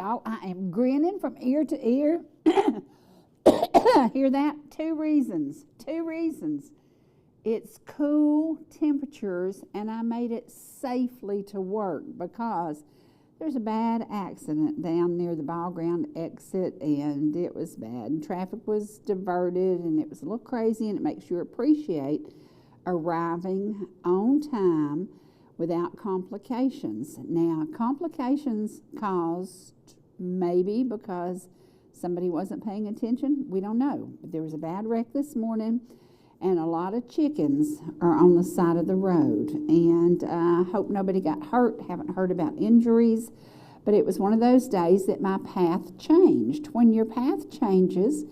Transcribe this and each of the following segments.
y'all. I am grinning from ear to ear. Hear that? Two reasons. It's cool temperatures, and I made it safely to work because there's a bad accident down near the ball ground exit, and it was bad. And traffic was diverted, and it was a little crazy, and it makes you appreciate arriving on time without complications. Now, complications caused maybe because somebody wasn't paying attention. We don't know. But there was a bad wreck this morning, and a lot of chickens are on the side of the road. And I hope nobody got hurt. Haven't heard about injuries. But it was one of those days that my path changed. When your path changes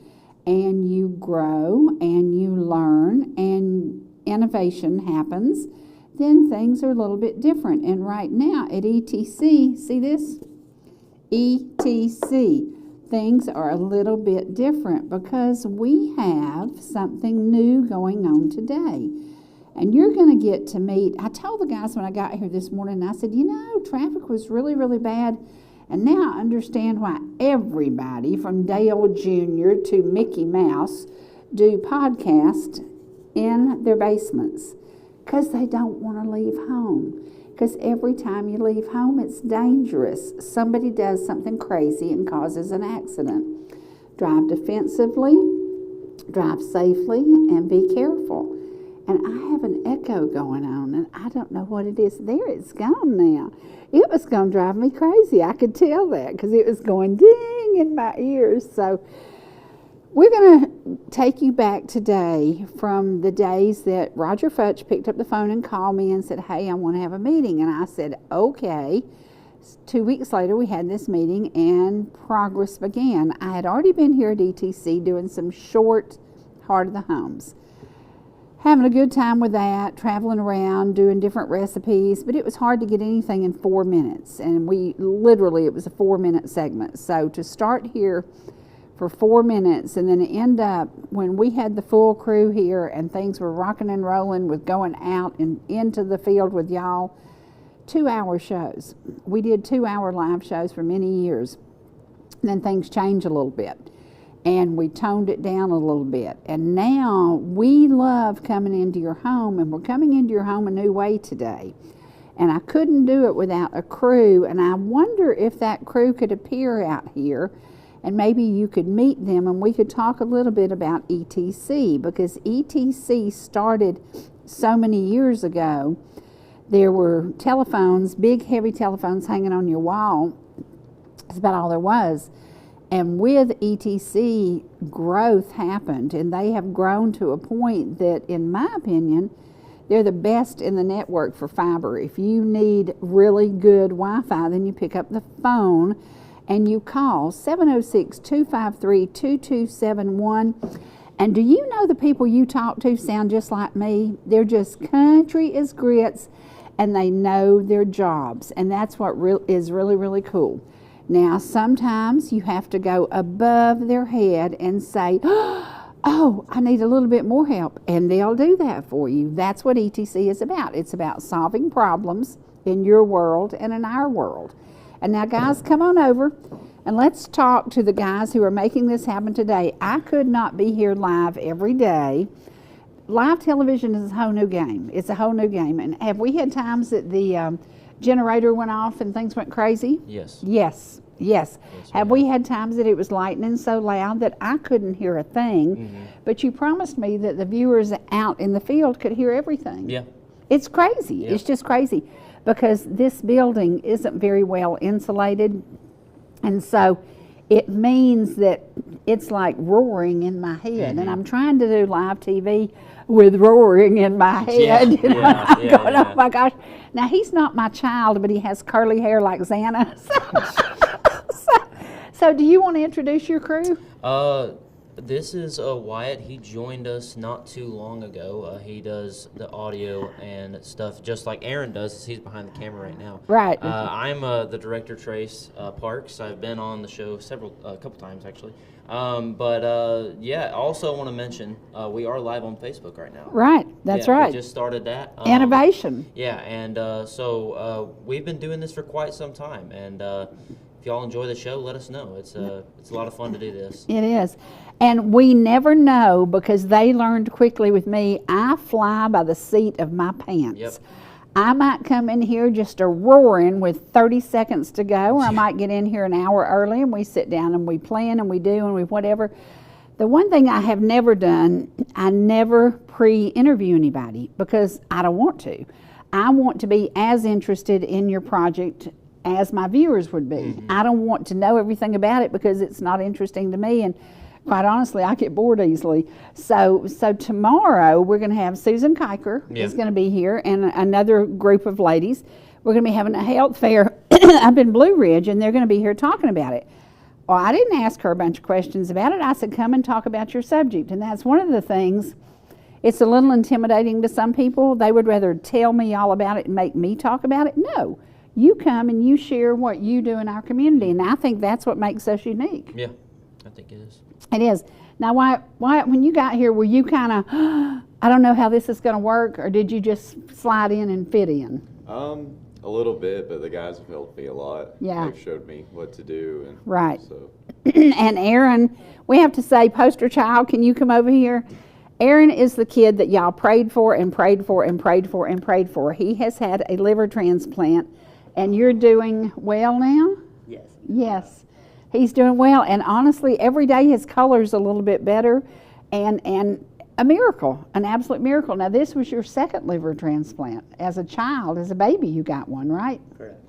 and you grow and you learn and innovation happens, then things are a little bit different. And right now at ETC, see this? ETC. Things are a little bit different because we have something new going on today. And you're going to get to meet, I told the guys when I got here this morning, I said, traffic was really, really bad. And now I understand why everybody from Dale Jr. to Mickey Mouse do podcasts in their basements. Because they don't want to leave home. Because every time you leave home, it's dangerous. Somebody does something crazy and causes an accident. Drive defensively, drive safely, and be careful. And I have an echo going on, and I don't know what it is. There, it's gone now. It was going to drive me crazy. I could tell that because it was going ding in my ears. So we're going to take you back today from the days that Roger Futch picked up the phone and called me and said, hey, I want to have a meeting. And I said, okay. 2 weeks later, we had this meeting and progress began. I had already been here at ETC doing some short Heart of the Homes. Having a good time with that, traveling around, doing different recipes, but it was hard to get anything in 4 minutes. And it was a 4-minute segment. So to start here for 4 minutes and then end up when we had the full crew here and things were rocking and rolling with going out and into the field with y'all, 2-hour shows. We did 2-hour live shows for many years. And then things changed a little bit and we toned it down a little bit. And now we love coming into your home, and we're coming into your home a new way today. And I couldn't do it without a crew, and I wonder if that crew could appear out here. And maybe you could meet them and we could talk a little bit about ETC, because ETC started so many years ago. There were telephones, big heavy telephones hanging on your wall. That's about all there was. And with ETC, growth happened, and they have grown to a point that, in my opinion, they're the best in the network for fiber. If you need really good Wi-Fi, then you pick up the phone and you call 706-253-2271. And do you know the people you talk to sound just like me? They're just country as grits, and they know their jobs. And that's what is really, really cool. Now, sometimes you have to go above their head and say, oh, I need a little bit more help. And they'll do that for you. That's what ETC is about. It's about solving problems in your world and in our world. And now, guys, come on over and let's talk to the guys who are making this happen today. I could not be here live every day. Live television is a whole new game. It's a whole new game. And have we had times that the generator went off and things went crazy? Yes. Yes. Have we had times that it was lightning so loud that I couldn't hear a thing? Mm-hmm. But you promised me that the viewers out in the field could hear everything. Yeah. It's crazy. Yeah. It's just crazy. Because this building isn't very well insulated, and so it means that it's like roaring in my head. Mm-hmm. And I'm trying to do live TV with roaring in my head. Oh my gosh. Now, he's not my child, but he has curly hair like Xana. So do you want to introduce your crew? This is Wyatt. He joined us not too long ago. He does the audio and stuff just like Aaron does. He's behind the camera right now. Right. I'm the director, Trace Parks. I've been on the show a couple times actually. Also want to mention we are live on Facebook right now. Right. That's right. We just started that. Innovation. Yeah, and so we've been doing this for quite some time, and if y'all enjoy the show, let us know. It's a lot of fun to do this. It is. And we never know, because they learned quickly with me, I fly by the seat of my pants. Yep. I might come in here just a roaring with 30 seconds to go, or I might get in here an hour early and we sit down and we plan and we do and we whatever. The one thing I have never done, I never pre-interview anybody, because I don't want to. I want to be as interested in your project as my viewers would be. Mm-hmm. I don't want to know everything about it because it's not interesting to me, and quite honestly, I get bored easily. So tomorrow we're going to have Susan Kiker is going to be here, and another group of ladies. We're going to be having a health fair up in Blue Ridge, and they're going to be here talking about it. Well, I didn't ask her a bunch of questions about it. I said, come and talk about your subject. And that's one of the things. It's a little intimidating to some people. They would rather tell me all about it and make me talk about it. No, you come and you share what you do in our community, and I think that's what makes us unique. Yeah, I think it is. It is. Now, Wyatt, when you got here, were you kind of, I don't know how this is going to work, or did you just slide in and fit in? A little bit, but the guys have helped me a lot. Yeah. They've showed me what to do. And right. So. And Aaron, we have to say, poster child, can you come over here? Aaron is the kid that y'all prayed for and prayed for and prayed for and prayed for. He has had a liver transplant, and you're doing well now? Yes. Yes. He's doing well, and honestly, every day his color's a little bit better, and a miracle, an absolute miracle. Now, this was your second liver transplant. As a child, as a baby, you got one, right? Correct.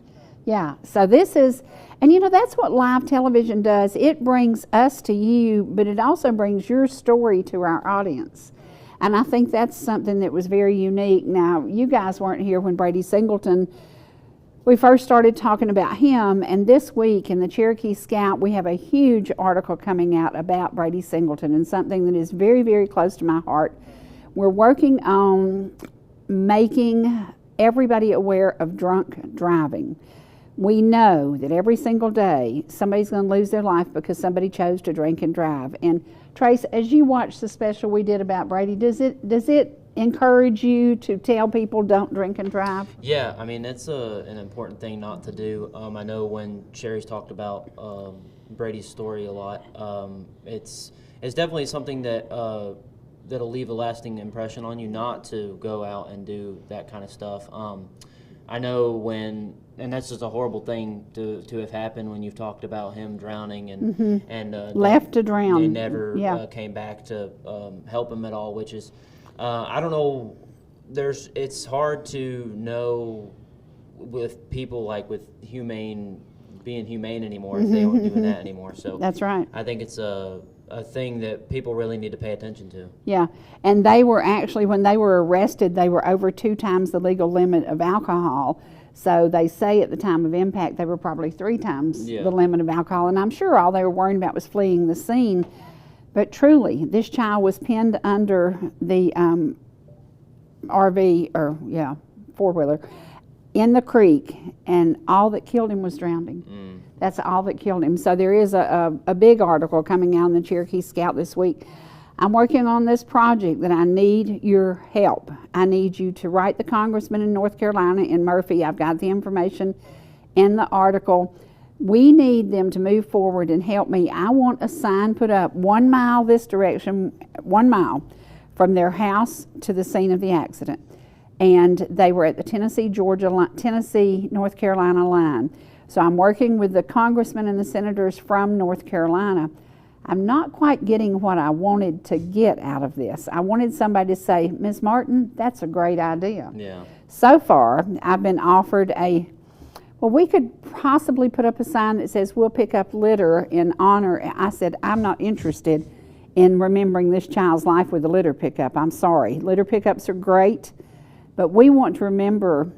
Yeah, so this is, and you know, that's what live television does. It brings us to you, but it also brings your story to our audience. And I think that's something that was very unique. Now, you guys weren't here when Brady Singleton, we first started talking about him, and this week in the Cherokee Scout, we have a huge article coming out about Brady Singleton, and something that is very, very close to my heart. We're working on making everybody aware of drunk driving. We know that every single day somebody's going to lose their life because somebody chose to drink and drive. And Trace, as you watch the special we did about Brady, does it encourage you to tell people don't drink and drive? Yeah, I mean, it's an important thing not to do. I know when Cherie's talked about Brady's story a lot, it's definitely something that that'll leave a lasting impression on you, not to go out and do that kind of stuff. I know and that's just a horrible thing to have happened when you've talked about him drowning and left to drown. They never came back to help him at all, which is, I don't know, it's hard to know with people like with being humane anymore if they aren't doing that anymore. So that's right. I think it's a thing that people really need to pay attention to. Yeah, and they were actually, when they were arrested, they were over 2 times the legal limit of alcohol. So they say at the time of impact they were probably 3 times the limit of alcohol, and I'm sure all they were worried about was fleeing the scene. But truly, this child was pinned under the RV, or four-wheeler, in the creek, and all that killed him was drowning. That's all that killed him. So there is a big article coming out in the Cherokee Scout this week. I'm working on this project that I need your help. I need you to write the congressman in North Carolina, in Murphy. I've got the information in the article. We need them to move forward and help me. I want a sign put up 1 mile this direction, 1 mile from their house to the scene of the accident. And they were at the Tennessee-North Carolina line. So I'm working with the congressmen and the senators from North Carolina. I'm not quite getting what I wanted to get out of this. I wanted somebody to say, Ms. Martin, that's a great idea. Yeah. So far, I've been offered we could possibly put up a sign that says, we'll pick up litter in honor. I said, I'm not interested in remembering this child's life with a litter pickup. I'm sorry. Litter pickups are great, but we want to remember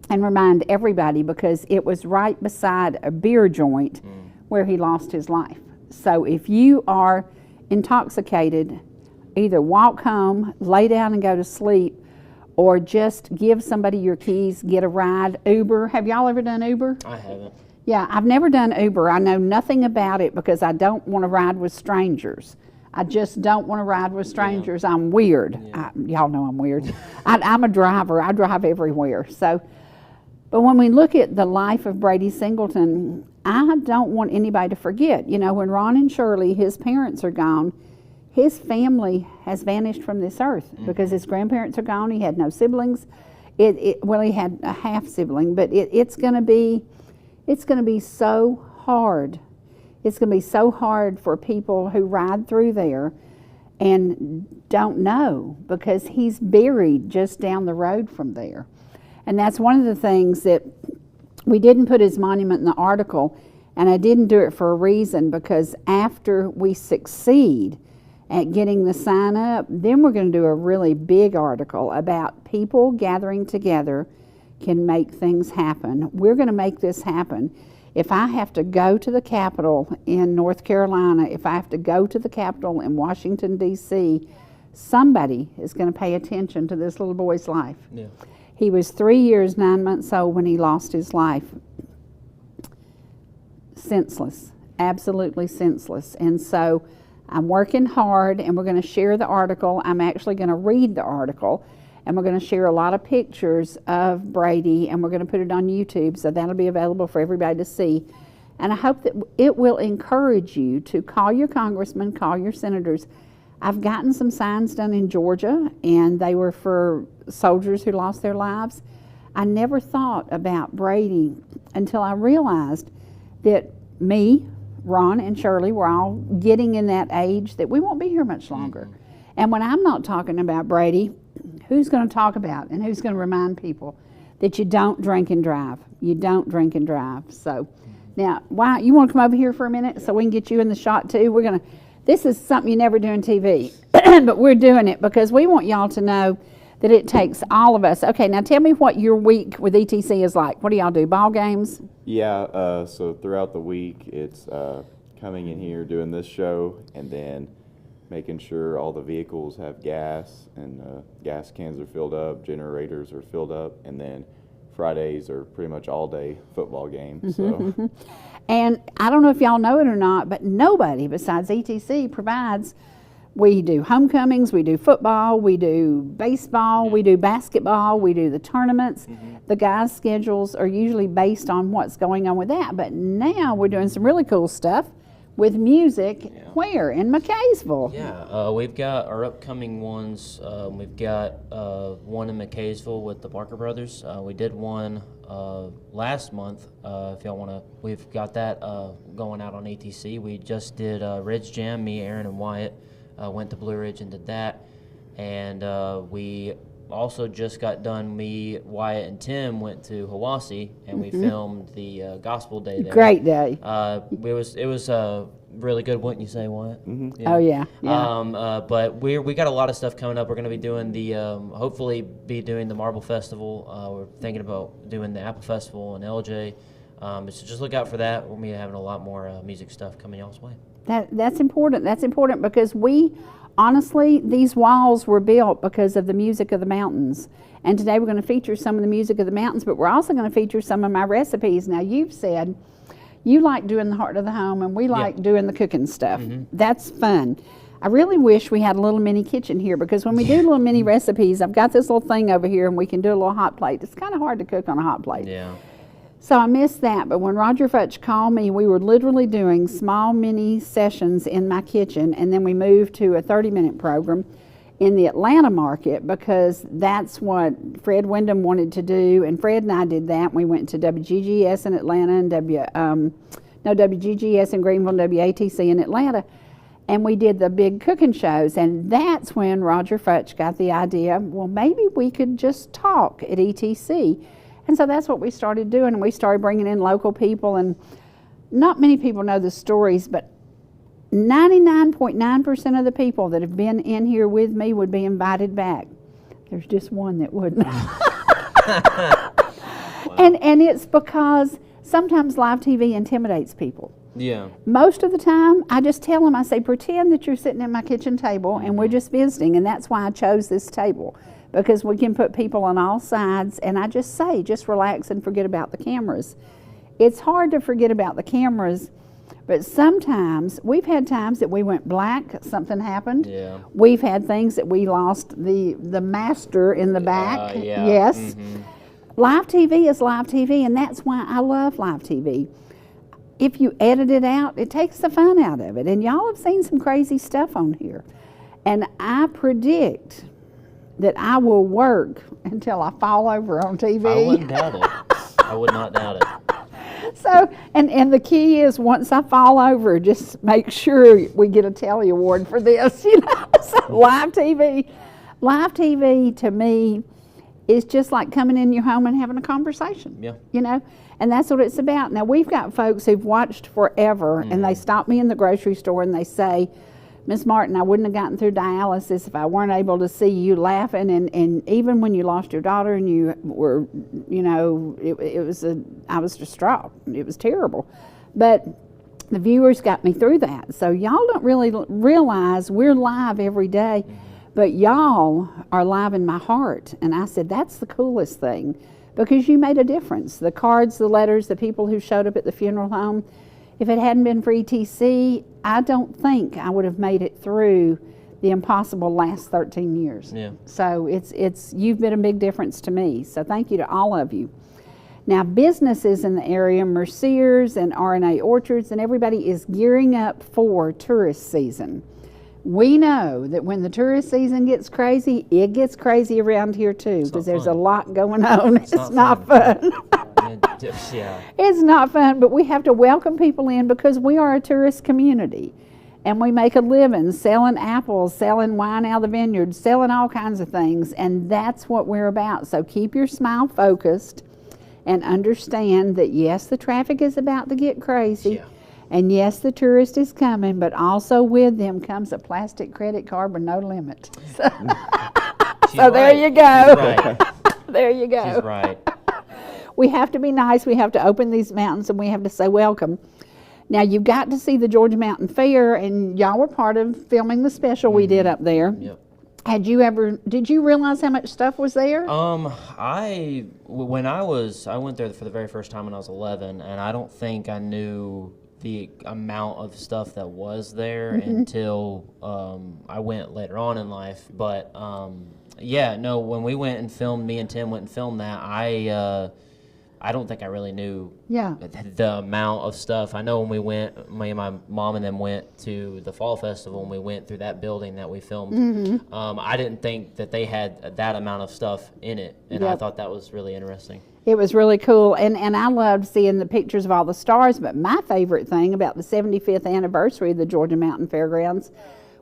and remind everybody, because it was right beside a beer joint where he lost his life. So if you are intoxicated, either walk home, lay down and go to sleep, or just give somebody your keys, get a ride. Uber. Have y'all ever done Uber? I haven't. Yeah, I've never done Uber. I know nothing about it because I don't want to ride with strangers. I just don't want to ride with strangers. Yeah. I'm weird. Yeah. Y'all know I'm weird. I'm a driver. I drive everywhere. So But when we look at the life of Brady Singleton, I don't want anybody to forget, you know, when Ron and Shirley, his parents are gone, his family has vanished from this earth because his grandparents are gone. He had no siblings. Well, he had a half sibling, but it's going to be so hard. It's going to be so hard for people who ride through there and don't know, because he's buried just down the road from there. And that's one of the things that we didn't put his monument in the article, and I didn't do it for a reason, because after we succeed at getting the sign up, then we're going to do a really big article about people gathering together can make things happen. We're going to make this happen. If I have to go to the Capitol in North Carolina, if I have to go to the Capitol in Washington, D.C., somebody is going to pay attention to this little boy's life. Yeah. He was 3 years, 9 months old when he lost his life. Senseless, absolutely senseless. And so I'm working hard, and we're going to share the article. I'm actually going to read the article, and we're going to share a lot of pictures of Brady, and we're going to put it on YouTube, so that'll be available for everybody to see. And I hope that it will encourage you to call your congressman, call your senators. I've gotten some signs done in Georgia, and they were for soldiers who lost their lives. I never thought about Brady until I realized that me, Ron, and Shirley were all getting in that age that we won't be here much longer. And when I'm not talking about Brady, who's going to talk about and who's going to remind people that you don't drink and drive? You don't drink and drive. So now, Wyatt, you want to come over here for a minute so we can get you in the shot too? This is something you never do on TV, but we're doing it because we want y'all to know that it takes all of us. Okay, now tell me what your week with ETC is like. What do y'all do, ball games? Yeah, so throughout the week, it's coming in here, doing this show, and then making sure all the vehicles have gas, and gas cans are filled up, generators are filled up, and then Fridays are pretty much all day football games. So. And I don't know if y'all know it or not, but nobody besides ETC provides. We do homecomings, we do football, we do baseball, we do basketball, we do the tournaments. The guys' schedules are usually based on what's going on with that. But now we're doing some really cool stuff with music. Where? In McKaysville. Yeah, we've got our upcoming ones. We've got one in McKaysville with the Barker Brothers. We did one last month. If y'all want to, we've got that going out on ETC. We just did Ridge Jam. Me, Aaron, and Wyatt went to Blue Ridge and did that. And we also just got done. Me, Wyatt, and Tim went to Hiwassee, and we filmed the Gospel Day there. Great day. It was really good, wouldn't you say, Wyatt? Oh yeah. But we got a lot of stuff coming up. We're going to be doing hopefully be doing the Marble Festival. We're thinking about doing the Apple Festival in Ellijay. So just look out for that. We'll be having a lot more music stuff coming y'all's way. That's important. That's important because honestly, these walls were built because of the music of the mountains. And today we're going to feature some of the music of the mountains, but we're also going to feature some of my recipes. Now, you've said you like doing the heart of the home, and we like doing the cooking stuff. That's fun. I really wish we had a little mini kitchen here, because when we do little mini recipes, I've got this little thing over here, and we can do a little hot plate. It's kind of hard to cook on a hot plate. Yeah. So I missed that, but when Roger Futch called me, we were literally doing small mini sessions in my kitchen, and then we moved to a 30-minute program in the Atlanta market, because that's what Fred Wyndham wanted to do, and Fred and I did that. We went to WGGS in Atlanta and WGGS in Greenville and WATC in Atlanta, and we did the big cooking shows, and that's when Roger Futch got the idea, well, maybe we could just talk at ETC. And so that's what we started doing, and we started bringing in local people, and not many people know the stories, but 99.9% of the people that have been in here with me would be invited back. There's just one that wouldn't. And it's because sometimes live TV intimidates people. Yeah. Most of the time, I just tell them, I say, pretend that you're sitting at my kitchen table and we're just visiting, and that's why I chose this table. Because we can put people on all sides, and I just say, just relax and forget about the cameras. It's hard to forget about the cameras, but sometimes, we've had times that we went black, something happened. Yeah. We've had things that we lost the master in the back. Yeah. Yes. live TV is live TV, and that's why I love live TV. If you edit it out, it takes the fun out of it. And y'all have seen some crazy stuff on here. And I predict that I will work until I fall over on TV. I wouldn't doubt it. I would not doubt it. So, and the key is once I fall over, just make sure we get a Telly Award for this, you know. So live TV to me is just like coming in your home and having a conversation. Yeah. You know, and that's what it's about. Now we've got folks who've watched forever, and they stop me in the grocery store and they say, Miss Martin, I wouldn't have gotten through dialysis if I weren't able to see you laughing, and even when you lost your daughter and you were, you know, I was distraught. It was terrible. But the viewers got me through that. So y'all don't really realize we're live every day, but y'all are live in my heart. And I said, that's the coolest thing, because you made a difference. The cards, the letters, the people who showed up at the funeral home. If it hadn't been for ETC, I don't think I would have made it through the impossible last 13 years. Yeah. So you've been a big difference to me. So thank you to all of you. Now businesses in the area, Merciers and R&A Orchards, and everybody is gearing up for tourist season. We know that when the tourist season gets crazy, it gets crazy around here too, because there's a lot going on. It's not fun. Yeah. It's not fun, but we have to welcome people in because we are a tourist community, and we make a living selling apples, selling wine out of the vineyard, selling all kinds of things, and that's what we're about. So keep your smile focused and understand that yes, the traffic is about to get crazy. Yeah. And yes, the tourist is coming, but also with them comes a plastic credit card with no limit. So there you go. She's right. There you go. She's right. We have to be nice. We have to open these mountains, and we have to say welcome. Now, you've got to see the Georgia Mountain Fair, and y'all were part of filming the special we did up there. Yep. Did you realize how much stuff was there? I went there for the very first time when I was 11, and I don't think I knew the amount of stuff that was there until I went later on in life. But when we went and filmed, me and Tim went and filmed that, I don't think I really knew the amount of stuff. I know when we went, me and my mom and them went to the Fall Festival, and we went through that building that we filmed. I didn't think that they had that amount of stuff in it, and I thought that was really interesting. It was really cool, and I loved seeing the pictures of all the stars, but my favorite thing about the 75th anniversary of the Georgia Mountain Fairgrounds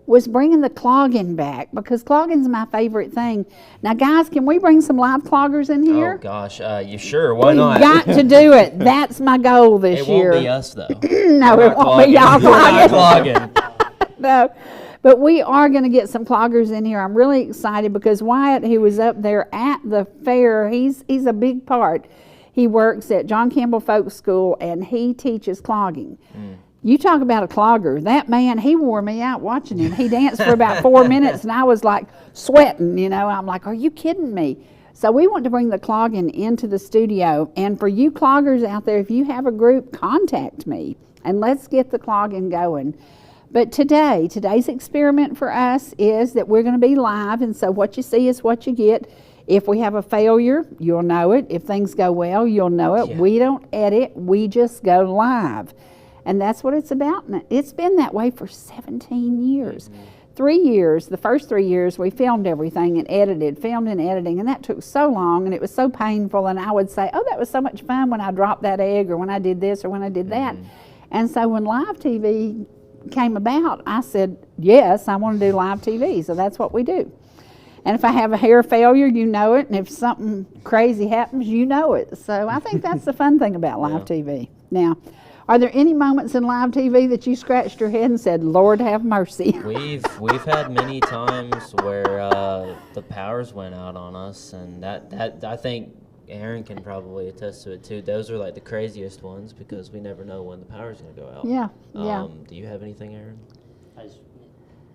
was bringing the clogging back, because clogging's my favorite thing. Now, guys, can we bring some live cloggers in here? Oh, gosh. You sure? Why not? We've got to do it. That's my goal this year. It won't be us, though. No, it won't be y'all clogging. No. But we are going to get some cloggers in here. I'm really excited because Wyatt, who was up there at the fair, he's a big part. He works at John Campbell Folk School, and he teaches clogging. You talk about a clogger. That man, he wore me out watching him. He danced for about 4 minutes, and I was like sweating, you know. I'm like, are you kidding me? So we want to bring the clogging into the studio. And for you cloggers out there, if you have a group, contact me, and let's get the clogging going. But today's experiment for us is that we're going to be live, and so what you see is what you get. If we have a failure, you'll know it. If things go well, you'll know it. Yeah. We don't edit, we just go live. And that's what it's about. And it's been that way for 17 years. 3 years, the first 3 years, we filmed everything and filmed and editing, and that took so long, and it was so painful, and I would say, oh, that was so much fun when I dropped that egg, or when I did this, or when I did that. And so when live TV came about, I said, yes, I want to do live TV, so that's what we do. And if I have a hair failure, you know it, and if something crazy happens, you know it. So I think that's the fun thing about live TV. Now, are there any moments in live TV that you scratched your head and said, Lord have mercy? We've had many times where the powers went out on us, and that I think Aaron can probably attest to it too. Those are like the craziest ones because we never know when the power's going to go out. Yeah. Do you have anything, Aaron?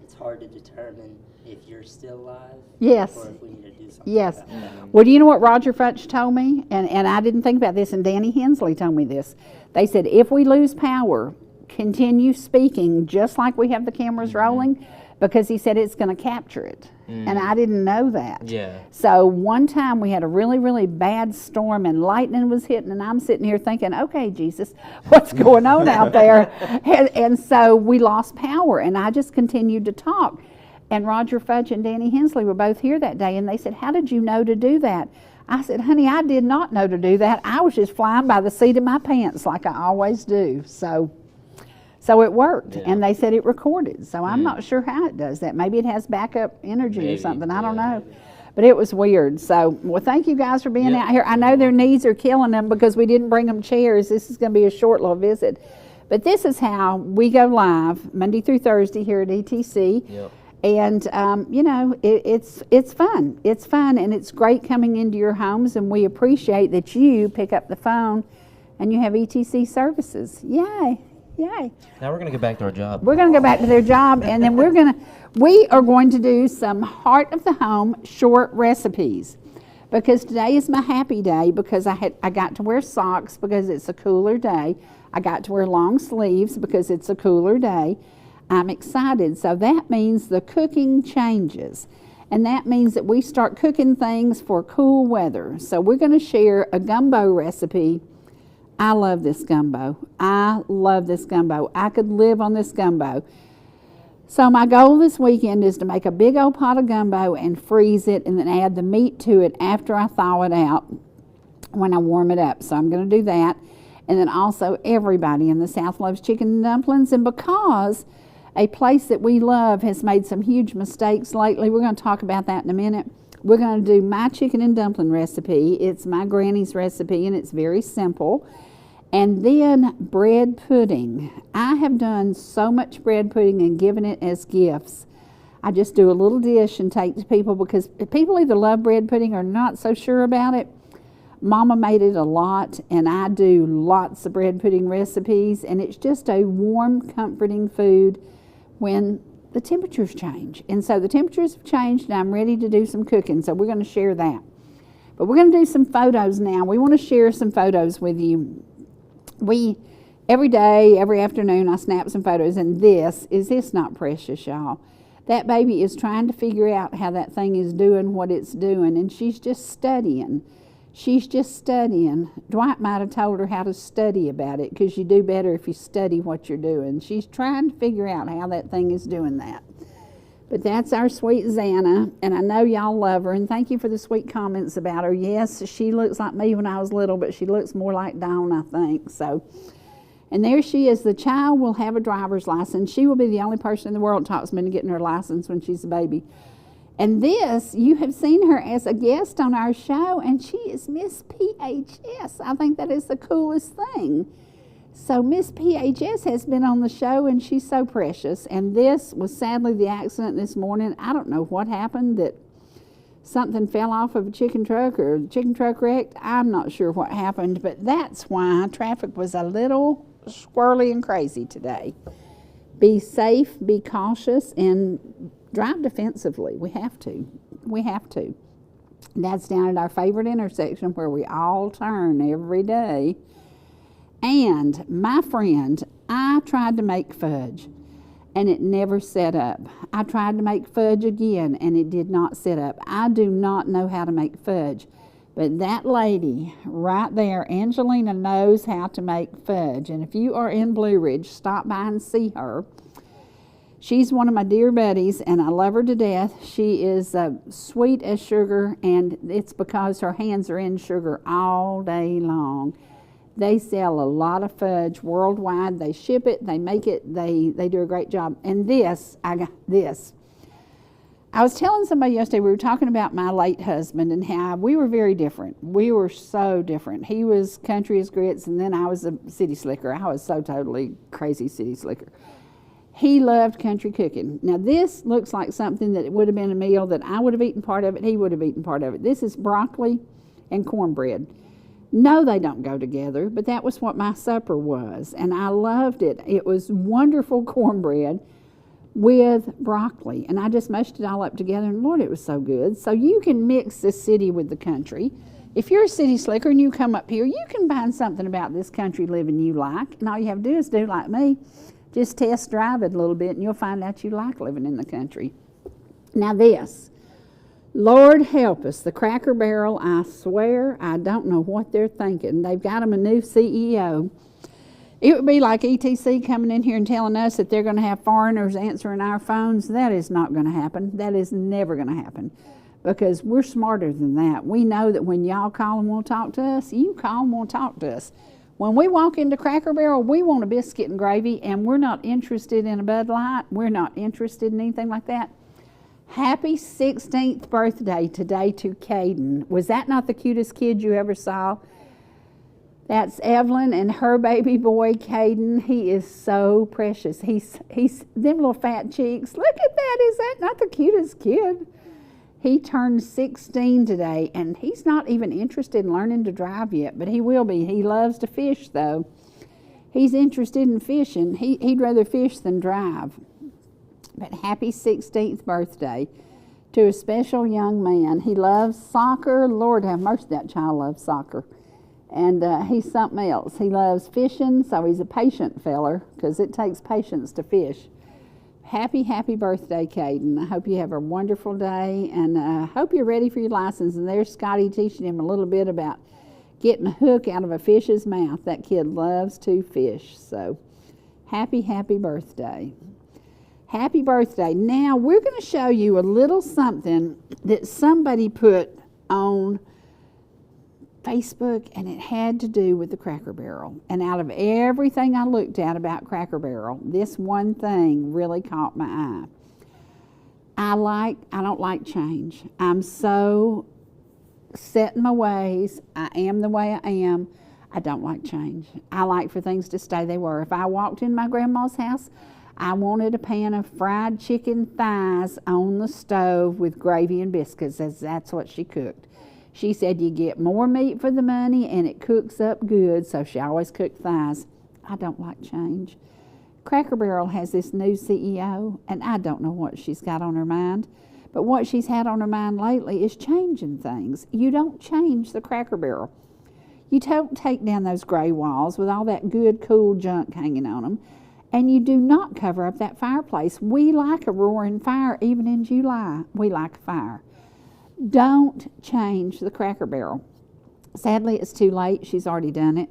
It's hard to determine if you're still alive. Yes. Or if we need to do something. Yes. About that. Well, do you know what Roger Futch told me? And I didn't think about this, and Danny Hensley told me this. They said, if we lose power, continue speaking just like we have the cameras rolling, because he said it's going to capture it. And I didn't know that. Yeah. So one time we had a really, really bad storm and lightning was hitting, and I'm sitting here thinking, okay, Jesus, what's going on out there? And so we lost power, and I just continued to talk. And Roger Fudge and Danny Hensley were both here that day, and they said, how did you know to do that? I said, honey, I did not know to do that. I was just flying by the seat of my pants like I always do. So it worked, and they said it recorded. So I'm not sure how it does that. Maybe it has backup energy or something. I don't know. But it was weird. So, well, thank you guys for being out here. I know their knees are killing them because we didn't bring them chairs. This is going to be a short little visit. But this is how we go live Monday through Thursday here at ETC. Yep. And, it's fun. It's fun, and it's great coming into your homes, and we appreciate that you pick up the phone and you have ETC services. Yay. Yay. Now we're going to get back to our job. We're going to go back to their job, and then we are going to do some heart of the home short recipes, because today is my happy day, because I got to wear socks because it's a cooler day. I got to wear long sleeves because it's a cooler day. I'm excited. So that means the cooking changes, and that means that we start cooking things for cool weather. So we're going to share a gumbo recipe. I love this gumbo. I love this gumbo. I could live on this gumbo. So my goal this weekend is to make a big old pot of gumbo and freeze it, and then add the meat to it after I thaw it out when I warm it up. So I'm going to do that. And then also, everybody in the South loves chicken and dumplings, and because a place that we love has made some huge mistakes lately, we're going to talk about that in a minute. We're going to do my chicken and dumpling recipe. It's my granny's recipe, and it's very simple. And then bread pudding. I have done so much bread pudding and given it as gifts. I just do a little dish and take to people, because people either love bread pudding or not so sure about it. Mama made it a lot, and I do lots of bread pudding recipes, and it's just a warm, comforting food when the temperatures change. And so the temperatures have changed, and I'm ready to do some cooking, so we're going to share that. But we're going to do some photos now. We want to share some photos with you. Every day, every afternoon, I snap some photos, and this not precious, y'all? That baby is trying to figure out how that thing is doing what it's doing, and she's just studying. She's just studying. Dwight might have told her how to study about it, because you do better if you study what you're doing. She's trying to figure out how that thing is doing that. But that's our sweet Xana, and I know y'all love her, and thank you for the sweet comments about her. Yes, she looks like me when I was little, but she looks more like Dawn, I think. So, and there she is. The child will have a driver's license. She will be the only person in the world that talks me into getting her license when she's a baby. And this, you have seen her as a guest on our show, and she is Miss PHS. I think that is the coolest thing. So Miss PHS has been on the show, and she's so precious. And this was sadly the accident this morning. I don't know what happened, that something fell off of a chicken truck, or the chicken truck wrecked. I'm not sure what happened, but that's why traffic was a little squirrely and crazy today. Be safe, be cautious, and drive defensively. We have to. We have to. That's down at our favorite intersection where we all turn every day. And my friend, I tried to make fudge, and it never set up. I tried to make fudge again, and it did not set up. I do not know how to make fudge, but that lady right there, Angelina, knows how to make fudge. And if you are in Blue Ridge, stop by and see her. She's one of my dear buddies, and I love her to death. She is sweet as sugar, and it's because her hands are in sugar all day long. They sell a lot of fudge worldwide. They ship it, they make it, they do a great job. And I got this. I was telling somebody yesterday, we were talking about my late husband and how we were very different. We were so different. He was country as grits, and then I was a city slicker. I was so totally crazy city slicker. He loved country cooking. Now this looks like something that would have been a meal that I would have eaten part of it, he would have eaten part of it. This is broccoli and cornbread. No, they don't go together, but that was what my supper was, and I loved it. It was wonderful cornbread with broccoli, and I just mushed it all up together, and Lord, it was so good. So you can mix the city with the country. If you're a city slicker and you come up here, you can find something about this country living you like. And all you have to do is do like me. Just test drive it a little bit and you'll find out you like living in the country. Now this, Lord help us, the Cracker Barrel, I swear, I don't know what they're thinking. They've got them a new CEO. It would be like ETC coming in here and telling us that they're going to have foreigners answering our phones. That is not going to happen. That is never going to happen. Because we're smarter than that. We know that when y'all call and want to talk to us, you call and want to talk to us. When we walk into Cracker Barrel, we want a biscuit and gravy, and we're not interested in a Bud Light. We're not interested in anything like that. Happy 16th birthday today to Caden. Was that not the cutest kid you ever saw? That's Evelyn and her baby boy, Caden. He is so precious. He's them little fat cheeks. Look at that. Is that not the cutest kid? He turned 16 today, and he's not even interested in learning to drive yet, but he will be. He loves to fish, though. He's interested in fishing. He'd rather fish than drive. But happy 16th birthday to a special young man. He loves soccer. Lord have mercy, that child loves soccer. And he's something else. He loves fishing, so he's a patient feller, because it takes patience to fish. Happy birthday, Caden. I hope you have a wonderful day, and I hope you're ready for your license. And there's Scotty teaching him a little bit about getting a hook out of a fish's mouth. That kid loves to fish. So happy birthday. Happy birthday. Now we're going to show you a little something that somebody put on Facebook, and it had to do with the Cracker Barrel. And out of everything I looked at about Cracker Barrel, this one thing really caught my eye. I don't like change. I'm so set in my ways. I am the way I am. I don't like change. I like for things to stay they were. If I walked in my grandma's house, I wanted a pan of fried chicken thighs on the stove with gravy and biscuits, as that's what she cooked. She said you get more meat for the money and it cooks up good, so she always cooked thighs. I don't like change. Cracker Barrel has this new CEO, and I don't know what she's got on her mind, but what she's had on her mind lately is changing things. You don't change the Cracker Barrel. You don't take down those gray walls with all that good, cool junk hanging on them, and you do not cover up that fireplace. We like a roaring fire even in July. We like a fire. Don't change the Cracker Barrel. Sadly, it's too late. She's already done it.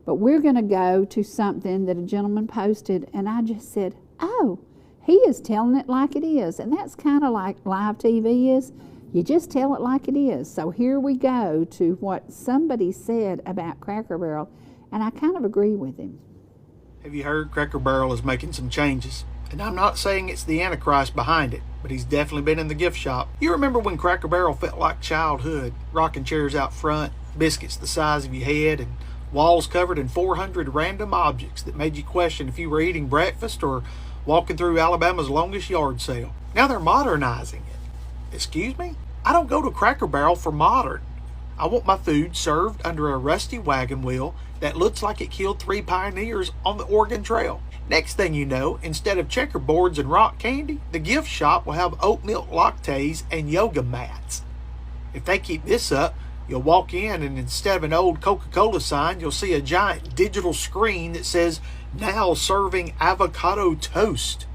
But we're going to go to something that a gentleman posted, and I just said, oh, he is telling it like it is. And that's kind of like live TV is. You just tell it like it is. So here we go to what somebody said about Cracker Barrel, and I kind of agree with him. Have you heard Cracker Barrel is making some changes? And I'm not saying it's the Antichrist behind it, but he's definitely been in the gift shop. You remember when Cracker Barrel felt like childhood, rocking chairs out front, biscuits the size of your head, and walls covered in 400 random objects that made you question if you were eating breakfast or walking through Alabama's longest yard sale. Now they're modernizing it. Excuse me? I don't go to Cracker Barrel for modern. I want my food served under a rusty wagon wheel that looks like it killed 3 pioneers on the Oregon Trail. Next thing you know, instead of checkerboards and rock candy, the gift shop will have oat milk lattes and yoga mats. If they keep this up, you'll walk in and instead of an old Coca-Cola sign, you'll see a giant digital screen that says, now serving avocado toast.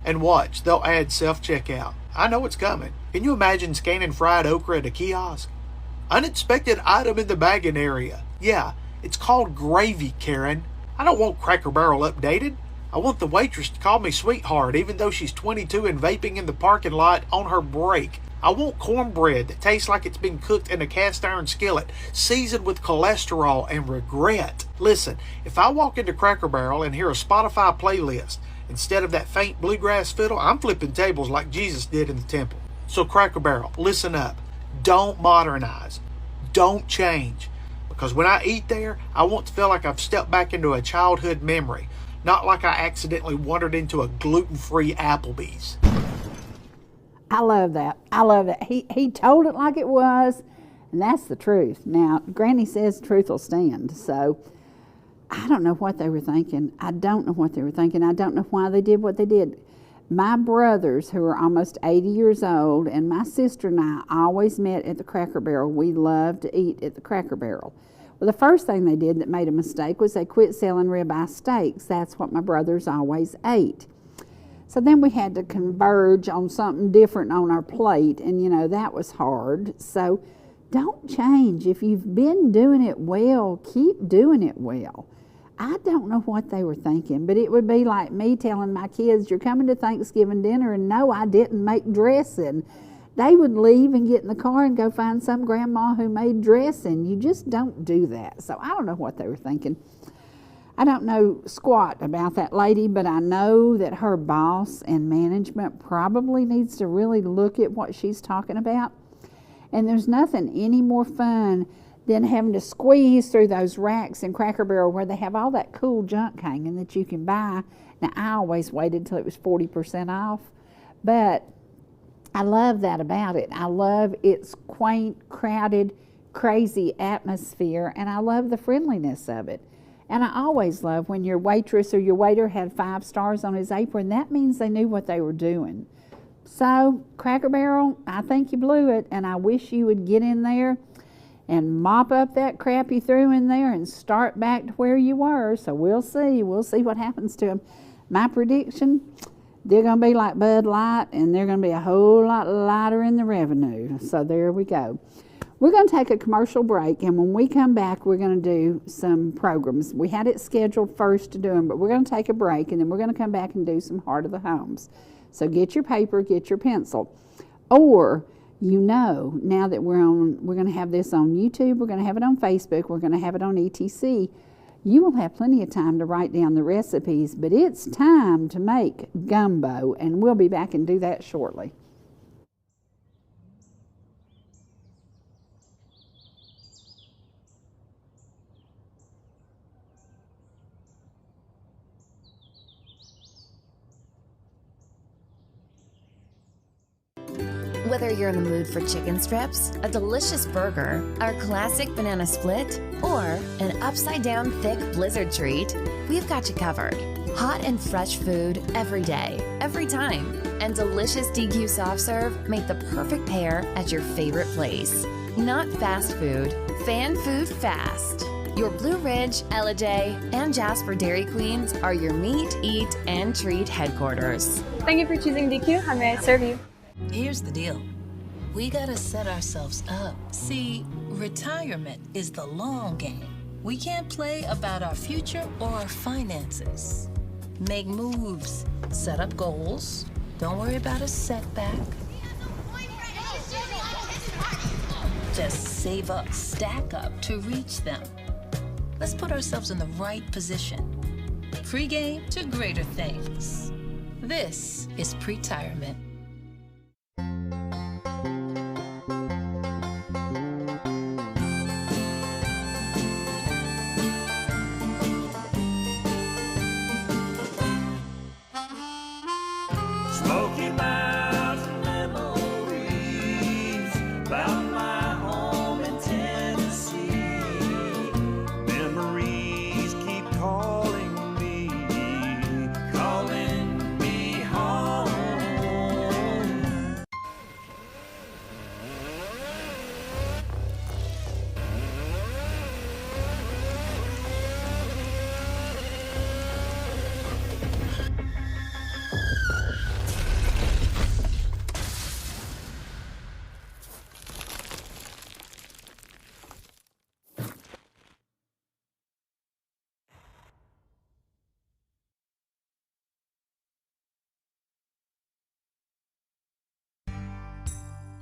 And watch, they'll add self-checkout. I know it's coming. Can you imagine scanning fried okra at a kiosk? Unexpected item in the bagging area. Yeah, it's called gravy, Karen. I don't want Cracker Barrel updated. I want the waitress to call me sweetheart even though she's 22 and vaping in the parking lot on her break. I want cornbread that tastes like it's been cooked in a cast iron skillet, seasoned with cholesterol and regret. Listen, if I walk into Cracker Barrel and hear a Spotify playlist, instead of that faint bluegrass fiddle, I'm flipping tables like Jesus did in the temple. So Cracker Barrel, listen up. Don't modernize. Don't change. Because when I eat there, I want to feel like I've stepped back into a childhood memory, not like I accidentally wandered into a gluten-free Applebee's. I love that. I love that. He told it like it was, and that's the truth. Now, Granny says truth will stand, so I don't know what they were thinking. I don't know what they were thinking. I don't know why they did what they did. My brothers, who are almost 80 years old, and my sister and I always met at the Cracker Barrel. We loved to eat at the Cracker Barrel. Well, the first thing they did that made a mistake was they quit selling ribeye steaks. That's what my brothers always ate. So then we had to converge on something different on our plate, and that was hard. So don't change. If you've been doing it well, keep doing it well. I don't know what they were thinking, but it would be like me telling my kids, you're coming to Thanksgiving dinner, and no, I didn't make dressing. They would leave and get in the car and go find some grandma who made dressing. You just don't do that. So I don't know what they were thinking. I don't know squat about that lady, but I know that her boss and management probably needs to really look at what she's talking about. And there's nothing any more fun than having to squeeze through those racks in Cracker Barrel where they have all that cool junk hanging that you can buy. Now, I always waited till it was 40% off, but I love that about it. I love its quaint, crowded, crazy atmosphere, and I love the friendliness of it. And I always love when your waitress or your waiter had 5 stars on his apron. That means they knew what they were doing. So, Cracker Barrel, I think you blew it, and I wish you would get in there and mop up that crap you threw in there and start back to where you were. So we'll see what happens to them. My prediction, they're going to be like Bud Light, and they're going to be a whole lot lighter in the revenue. So there we go. We're going to take a commercial break, and when we come back, we're going to do some programs. We had it scheduled first to do them, but we're going to take a break, and then we're going to come back and do some Heart of the Homes. So get your paper, get your pencil. Or, now that we're going to have this on YouTube, we're going to have it on Facebook, we're going to have it on ETC. You will have plenty of time to write down the recipes, but it's time to make gumbo, and we'll be back and do that shortly. Whether you're in the mood for chicken strips, a delicious burger, our classic banana split, or an upside-down thick blizzard treat, we've got you covered. Hot and fresh food every day, every time, and delicious DQ soft serve make the perfect pair at your favorite place. Not fast food, fan food fast. Your Blue Ridge, Ellijay, and Jasper Dairy Queens are your meet, eat, and treat headquarters. Thank you for choosing DQ. How may I serve you? Here's the deal. We gotta set ourselves up. See, retirement is the long game. We can't play about our future or our finances. Make moves, set up goals. Don't worry about a setback. Just save up, stack up to reach them. Let's put ourselves in the right position. Pre-game to greater things. This is pre-tirement.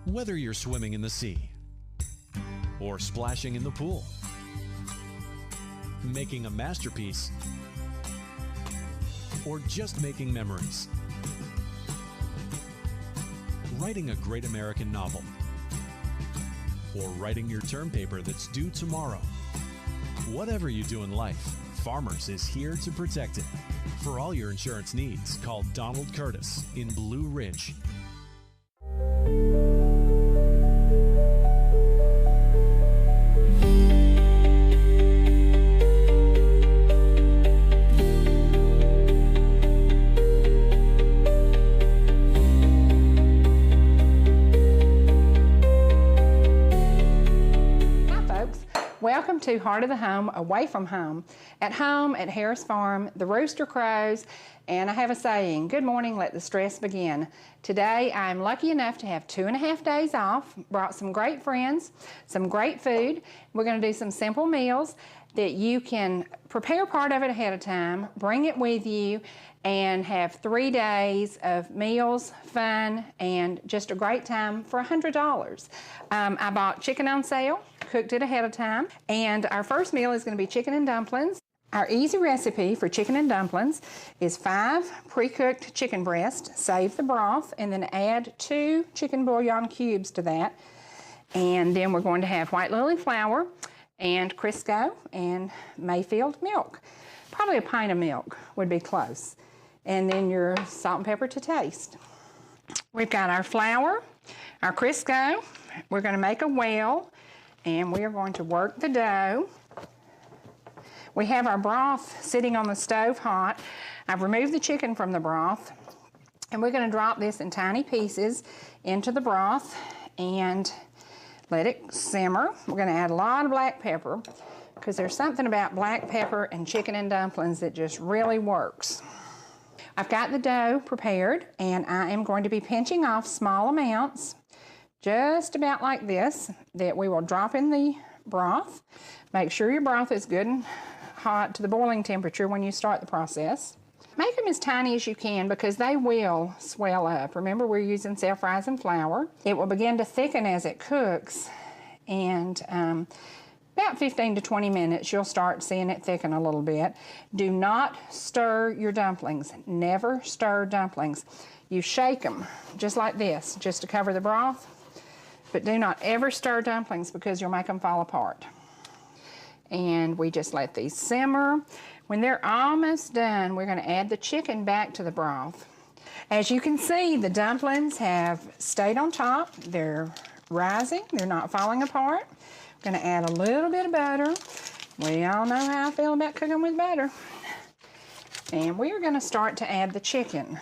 Whether you're swimming in the sea or splashing in the pool, making a masterpiece, or just making memories, writing a great American novel, or writing your term paper that's due tomorrow. Whatever you do in life, Farmers is here to protect it. For all your insurance needs, call Donald Curtis in Blue Ridge. Welcome to Heart of the Home, away from home. At home at Harris Farm, the rooster crows, and I have a saying, good morning, let the stress begin. Today, I'm lucky enough to have 2.5 days off, brought some great friends, some great food. We're gonna do some simple meals that you can prepare part of it ahead of time, bring it with you, and have 3 days of meals, fun, and just a great time for $100. I bought chicken on sale, cooked it ahead of time, and our first meal is going to be chicken and dumplings. Our easy recipe for chicken and dumplings is 5 pre-cooked chicken breasts, save the broth, and then add 2 chicken bouillon cubes to that. And then we're going to have white lily flour and Crisco and Mayfield milk. Probably a pint of milk would be close. And then your salt and pepper to taste. We've got our flour, our Crisco. We're going to make a well, and we are going to work the dough. We have our broth sitting on the stove hot. I've removed the chicken from the broth, and we're going to drop this in tiny pieces into the broth and let it simmer. We're going to add a lot of black pepper because there's something about black pepper and chicken and dumplings that just really works. I've got the dough prepared, and I am going to be pinching off small amounts, just about like this, that we will drop in the broth. Make sure your broth is good and hot to the boiling temperature when you start the process. Make them as tiny as you can because they will swell up. Remember, we're using self-rising flour. It will begin to thicken as it cooks, and about 15 to 20 minutes, you'll start seeing it thicken a little bit. Do not stir your dumplings. Never stir dumplings. You shake them just like this, just to cover the broth, but do not ever stir dumplings because you'll make them fall apart. And we just let these simmer. When they're almost done, we're going to add the chicken back to the broth. As you can see, the dumplings have stayed on top. They're rising. They're not falling apart. Going to add a little bit of butter. We all know how I feel about cooking with butter. And we are going to start to add the chicken.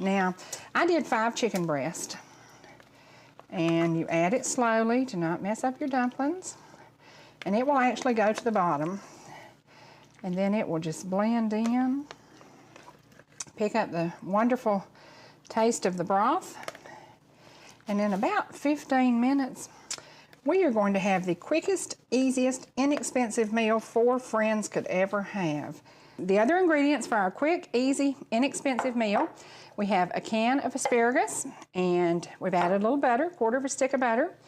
Now, I did 5 chicken breasts. And you add it slowly to not mess up your dumplings. And it will actually go to the bottom. And then it will just blend in. Pick up the wonderful taste of the broth. And in about 15 minutes, we are going to have the quickest, easiest, inexpensive meal 4 friends could ever have. The other ingredients for our quick, easy, inexpensive meal, we have a can of asparagus, and we've added a little butter, 1/4 stick of butter.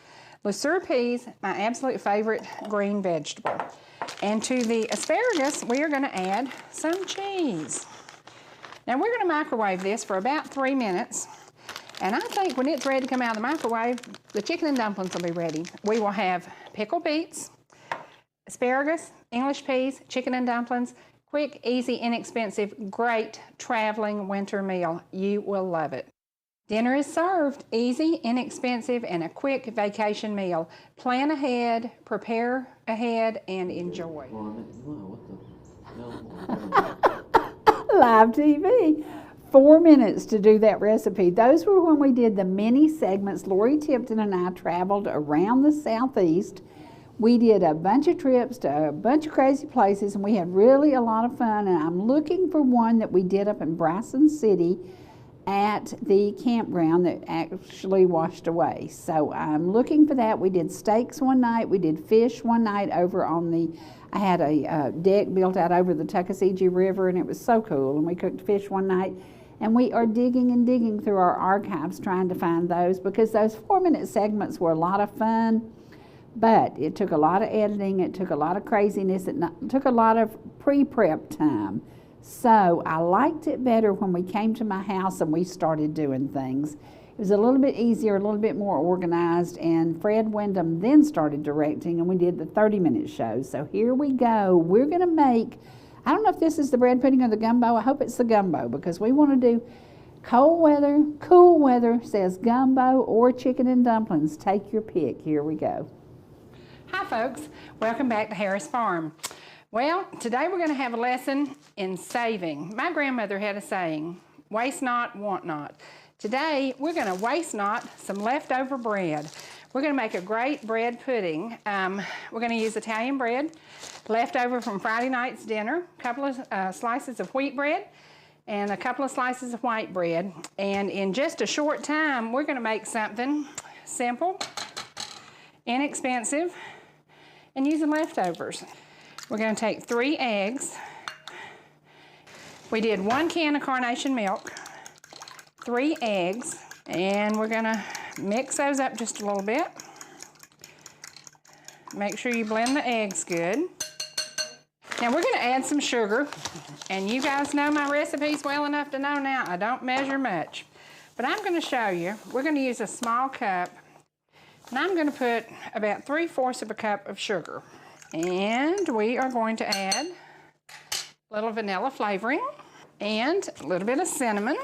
Lucerne peas, my absolute favorite green vegetable. And to the asparagus, we are going to add some cheese. Now we're going to microwave this for about 3 minutes. And I think when it's ready to come out of the microwave, the chicken and dumplings will be ready. We will have pickled beets, asparagus, English peas, chicken and dumplings. Quick, easy, inexpensive, great traveling winter meal. You will love it. Dinner is served. Easy, inexpensive, and a quick vacation meal. Plan ahead, prepare ahead, and enjoy. Live TV. 4 minutes to do that recipe. Those were when we did the mini segments. Lori Tipton and I traveled around the Southeast. We did a bunch of trips to a bunch of crazy places, and we had really a lot of fun. And I'm looking for one that we did up in Bryson City at the campground that actually washed away. So I'm looking for that. We did steaks one night. We did fish one night over on the, I had a deck built out over the Tuckasegee River, and it was so cool. And we cooked fish one night. And we are digging and digging through our archives trying to find those, because those 4-minute segments were a lot of fun, but it took a lot of editing, it took a lot of craziness, it took a lot of pre-prep time. So I liked it better when we came to my house and we started doing things. It was a little bit easier, a little bit more organized, and Fred Wyndham then started directing, and we did the 30-minute shows. So here we go. We're going to make, I don't know if this is the bread pudding or the gumbo. I hope it's the gumbo, because we want to do cold weather, cool weather, says gumbo or chicken and dumplings. Take your pick. Here we go. Hi folks, welcome back to Harris Farm. Well, today we're going to have a lesson in saving. My grandmother had a saying, waste not, want not. Today we're going to waste not some leftover bread. We're going to make a great bread pudding. We're going to use Italian bread, left over from Friday night's dinner, a couple of slices of wheat bread, and a couple of slices of white bread. And in just a short time, we're going to make something simple, inexpensive, and using leftovers. We're going to take 3 eggs. We did 1 can of carnation milk, 3 eggs, and we're going to mix those up just a little bit. Make sure you blend the eggs good. Now we're going to add some sugar, and you guys know my recipes well enough to know now I don't measure much. But I'm going to show you. We're going to use a small cup, and I'm going to put about 3/4 of a cup of sugar. And we are going to add a little vanilla flavoring and a little bit of cinnamon.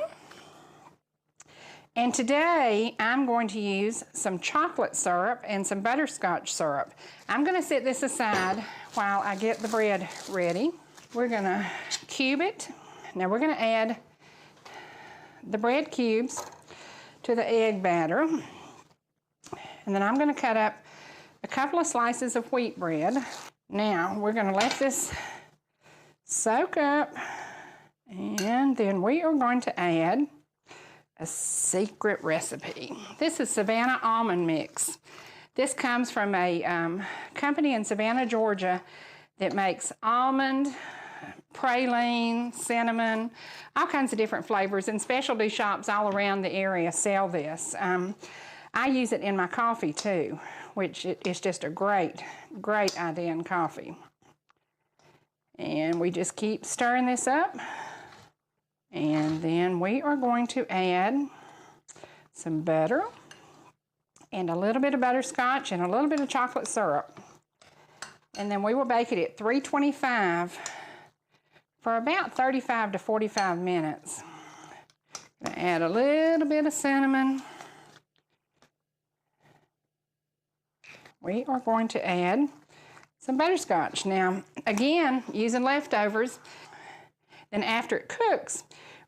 And today, I'm going to use some chocolate syrup and some butterscotch syrup. I'm going to set this aside while I get the bread ready. We're going to cube it. Now we're going to add the bread cubes to the egg batter. And then I'm going to cut up a couple of slices of wheat bread. Now, we're going to let this soak up. And then we are going to add a secret recipe. This is Savannah Almond Mix. This comes from a company in Savannah, Georgia that makes almond, praline, cinnamon, all kinds of different flavors, and specialty shops all around the area sell this. I use it in my coffee too, which is just a great idea in coffee. And we just keep stirring this up. And then we are going to add some butter and a little bit of butterscotch and a little bit of chocolate syrup. And then we will bake it at 325 for about 35 to 45 minutes. Add a little bit of cinnamon. We are going to add some butterscotch. Now, again, using leftovers. Then after it cooks,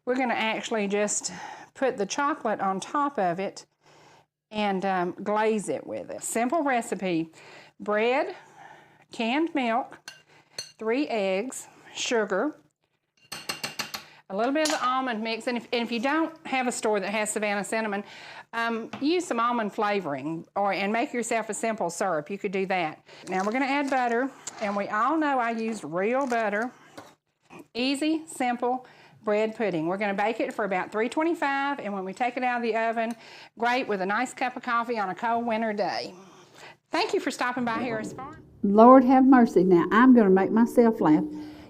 we're going to actually just put the chocolate on top of it and glaze it with it. Simple recipe: bread, canned milk, 3 eggs, sugar, a little bit of the almond mix. And if you don't have a store that has Savannah cinnamon, use some almond flavoring and make yourself a simple syrup. You could do that. Now we're going to add butter, and we all know I used real butter. Easy, simple bread pudding. We're going to bake it for about 325, and when we take it out of the oven, great with a nice cup of coffee on a cold winter day. Thank you for stopping by Harris Farm. Lord have mercy. Now, I'm going to make myself laugh.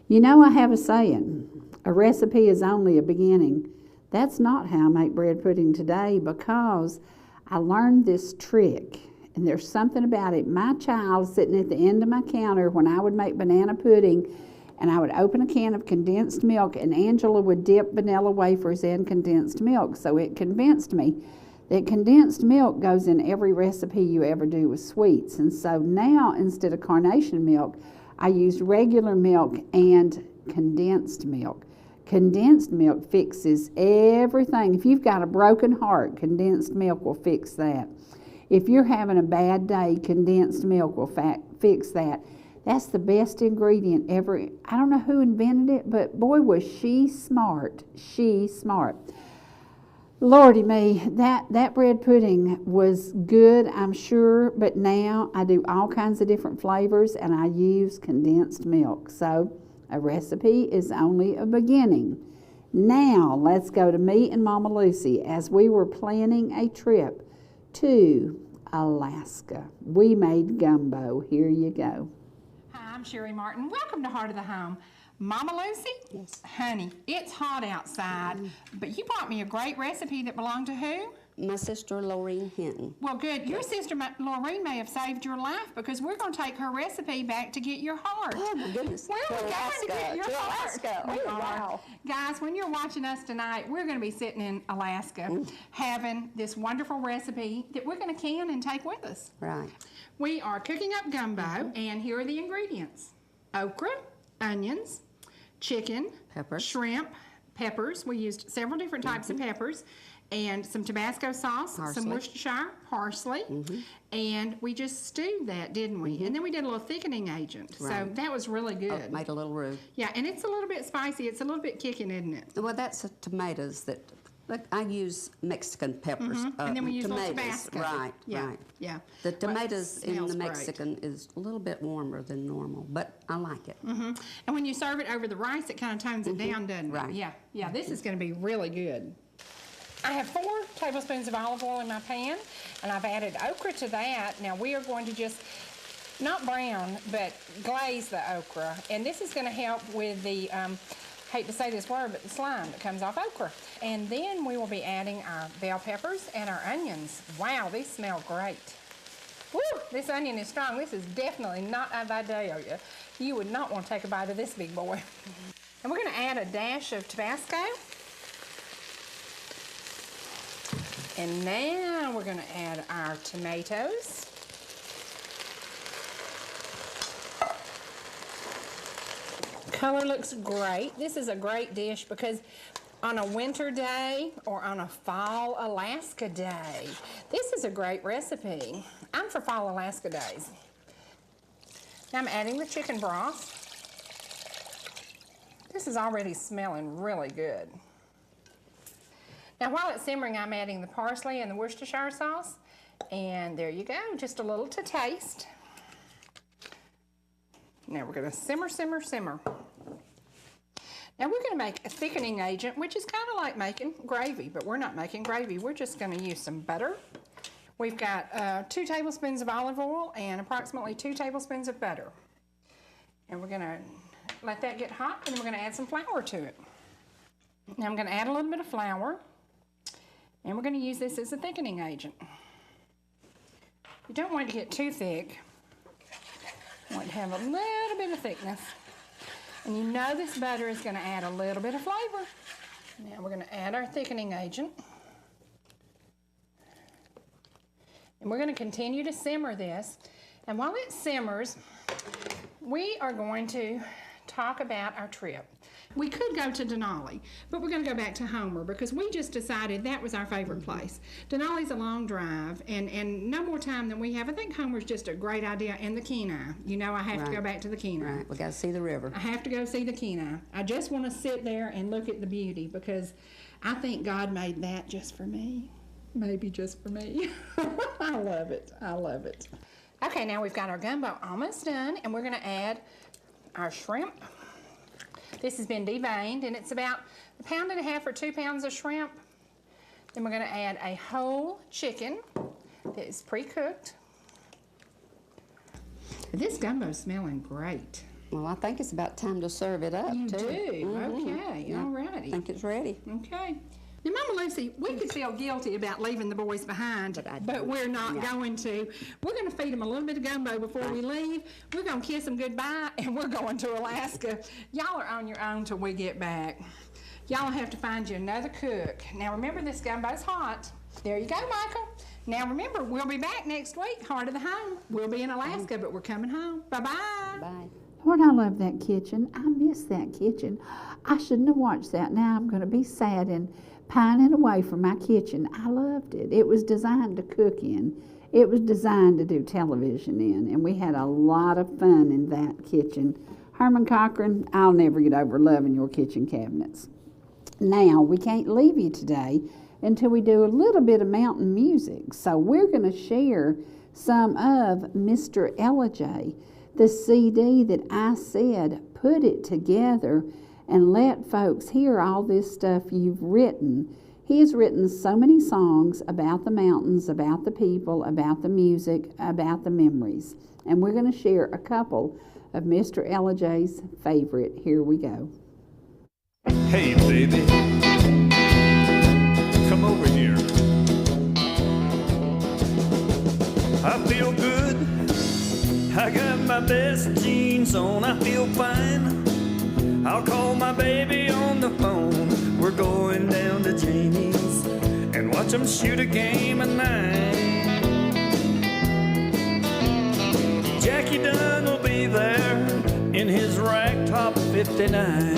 You know, I have a saying, a recipe is only a beginning. That's not how I make bread pudding today, because I learned this trick, and there's something about it. My child sitting at the end of my counter when I would make banana pudding, and I would open a can of condensed milk, and Angela would dip vanilla wafers in condensed milk. So it convinced me that condensed milk goes in every recipe you ever do with sweets. And so now, instead of carnation milk, I use regular milk and condensed milk. Condensed milk fixes everything. If you've got a broken heart, condensed milk will fix that. If you're having a bad day, condensed milk will fix that. That's the best ingredient ever. I don't know who invented it, but boy, was she smart. She's smart. Lordy me, that bread pudding was good, I'm sure, but now I do all kinds of different flavors, and I use condensed milk. So a recipe is only a beginning. Now let's go to me and Mama Lucy as we were planning a trip to Alaska. We made gumbo. Here you go. Hi, I'm Cherie Martin. Welcome to Heart of the Home. Mama Lucy? Yes. Honey, it's hot outside, but you brought me a great recipe that belonged to who? My sister, Lorraine Hinton. Well, good. Your sister, Lorraine, may have saved your life, because we're going to take her recipe back to get your heart. Oh, my goodness. Where are we going to get your heart? Alaska. We Oh, are. wow. Guys, when you're watching us tonight, we're going to be sitting in Alaska having this wonderful recipe that we're going to can and take with us. Right. We are cooking up gumbo, and here are the ingredients: okra, onions, chicken, Peppers. shrimp, peppers. We used several different types of peppers, and some Tabasco sauce, some Parsley. Worcestershire, parsley, and we just stewed that, didn't we? And then we did a little thickening agent. So Right. that was really good. Made a little roux. Yeah, and it's a little bit spicy. It's a little bit kicking, isn't it? Well, that's the tomatoes that, look, I use Mexican peppers. And then we use little tomatoes. Tabasco. Right, Yeah, right. yeah. The Well, it tomatoes in smells the great. Mexican is a little bit warmer than normal, but I like it. And when you serve it over the rice, it kind of tones it down, doesn't it? Right. Yeah, yeah, this is going to be really good. I have 4 tablespoons of olive oil in my pan, and I've added okra to that. Now we are going to just, not brown, but glaze the okra. And this is going to help with the, hate to say this word, but the slime that comes off okra. And then we will be adding our bell peppers and our onions. Wow, these smell great. Woo, this onion is strong. This is definitely not avadillo. You would not want to take a bite of this big boy. And we're going to add a dash of Tabasco. And now we're going to add our tomatoes. Color looks great. This is a great dish because on a winter day or on a fall Alaska day, this is a great recipe. I'm for fall Alaska days. Now I'm adding the chicken broth. This is already smelling really good. Now while it's simmering, I'm adding the parsley and the Worcestershire sauce. And there you go, just a little to taste. Now we're gonna simmer, simmer, simmer. Now we're gonna make a thickening agent, which is kind of like making gravy, but we're not making gravy. We're just gonna use some butter. We've got 2 tablespoons of olive oil and approximately 2 tablespoons of butter. And we're gonna let that get hot, and then we're gonna add some flour to it. Now I'm gonna add a little bit of flour. And we're going to use this as a thickening agent. You don't want it to get too thick. You want it to have a little bit of thickness. And you know this butter is going to add a little bit of flavor. Now we're going to add our thickening agent. And we're going to continue to simmer this. And while it simmers, we are going to talk about our trip. We could go to Denali, but we're going to go back to Homer because we just decided that was our favorite place. Denali's a long drive and no more time than we have. I think Homer's just a great idea. And the Kenai. You know, I have to go back to the Kenai. Right, we got to see the river. I have to go see the Kenai. I just want to sit there and look at the beauty because I think God made that just for me. Maybe just for me. I love it. I love it. Okay, now we've got our gumbo almost done, and we're going to add our shrimp. This has been deveined, and it's about 1.5 pounds or 2 pounds of shrimp. Then we're going to add a whole chicken that is pre-cooked. This gumbo's smelling great. Well, I think it's about time to serve it up, You too. do? Okay, all righty. I think it's ready. Okay. Now, Mama Lucy, we could feel guilty about leaving the boys behind, but we're not going to. We're going to feed them a little bit of gumbo before we leave. We're going to kiss them goodbye, and we're going to Alaska. Y'all are on your own till we get back. Y'all have to find you another cook. Now, remember, this gumbo's hot. There you go, Michael. Now, remember, we'll be back next week, Heart of the Home. We'll be in Alaska, but we're coming home. Bye-bye. Bye. Lord, I love that kitchen. I miss that kitchen. I shouldn't have watched that. Now I'm going to be sad and pining away from my kitchen. I loved it. It was designed to cook in. It was designed to do television in, and we had a lot of fun in that kitchen. Herman Cochran, I'll never get over loving your kitchen cabinets. Now, we can't leave you today until we do a little bit of mountain music. So we're going to share some of Mr. Ellijay, the CD that I said, put it together and let folks hear all this stuff you've written. He has written so many songs about the mountains, about the people, about the music, about the memories. And we're going to share a couple of Mr. Ellijay's favorite. Here we go. Hey, baby, come over here. I feel good. I got my best jeans on. I feel fine. I'll call my baby on the phone. We're going down to Janie's and watch them shoot a game of 9. Jackie Dunn will be there in his ragtop 59.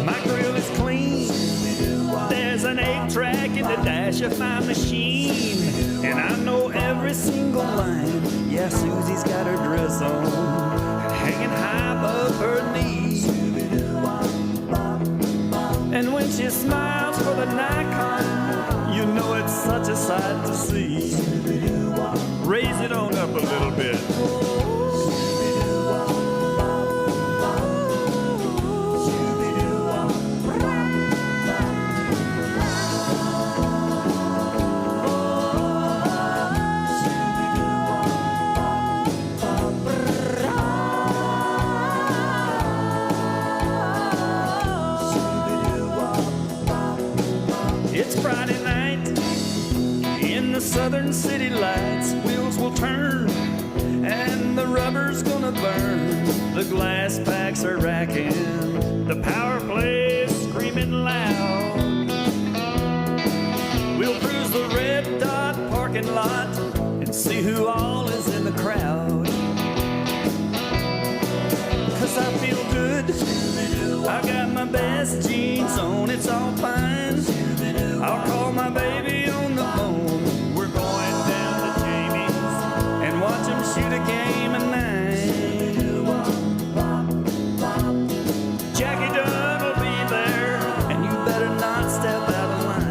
My grill is clean. There's an 8-track in the dash of my machine, and I know every single line. Yeah, Susie's got her dress on, hanging high above her knees. And when she smiles for the Nikon, you know it's such a sight to see. Raise it on up a little bit. It's Friday night in the southern city lights. Wheels will turn and the rubber's gonna burn. The glass packs are racking, the power plays screaming loud. We'll cruise the red dot parking lot and see who all is in the crowd. 'Cause I feel good, I got my best jeans on, it's all fine. I'll call my baby on the phone. We're going down to Jamie's and watch him shoot a game of 9. Jackie Dunn will be there, and you better not step out of line.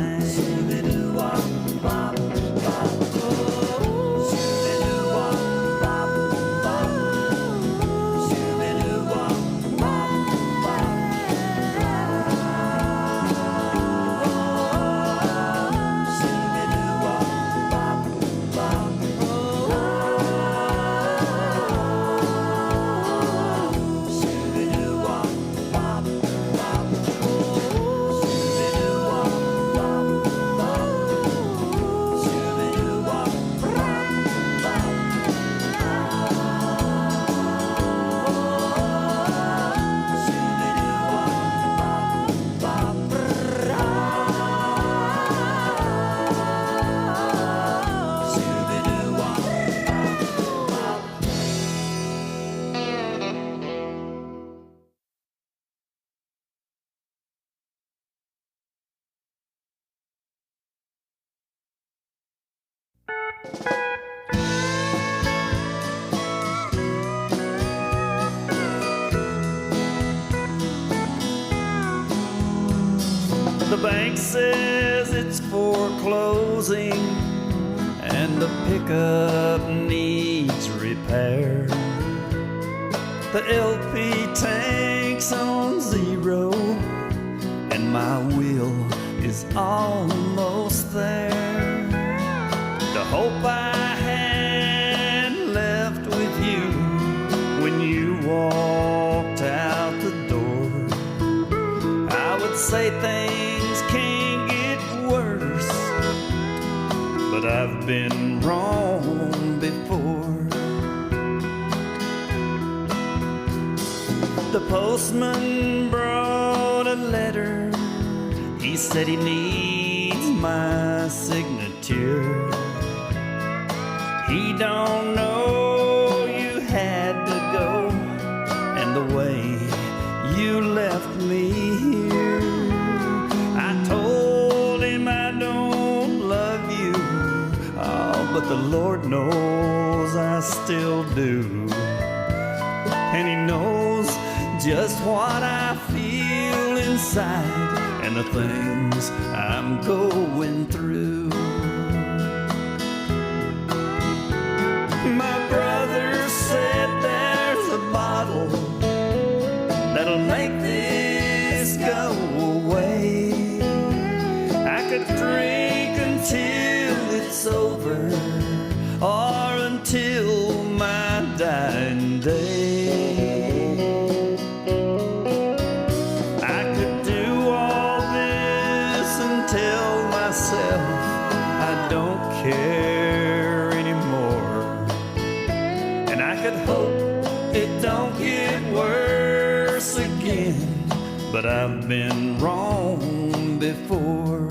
The bank says it's foreclosing and the pickup needs repair. The LP tank's on 0 and my wheel is almost there. The hope I had left with you when you walked out the door, I would say things can't get worse, but I've been wrong before. The postman brought a letter. He said he needs my signature. He don't know you had to go, and the way you left me here. I told him I don't love you, oh, but the Lord knows I still do. And he knows just what I feel inside and the things I'm going through. My brother said there's a bottle that'll make this go away. I could drink until it's over or until my dying day. I could do all this and tell myself I don't care anymore, and I could hope it don't get worse again, but I've been wrong before.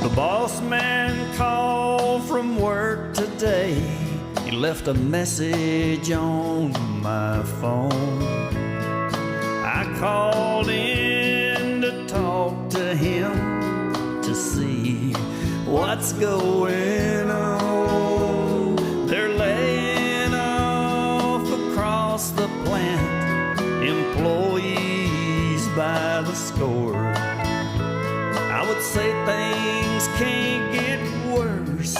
The boss man called from work today. He left a message on my phone. I called in to talk to him to see what's going on. They're laying off across the plant, employees by the score. I would say things can't get worse,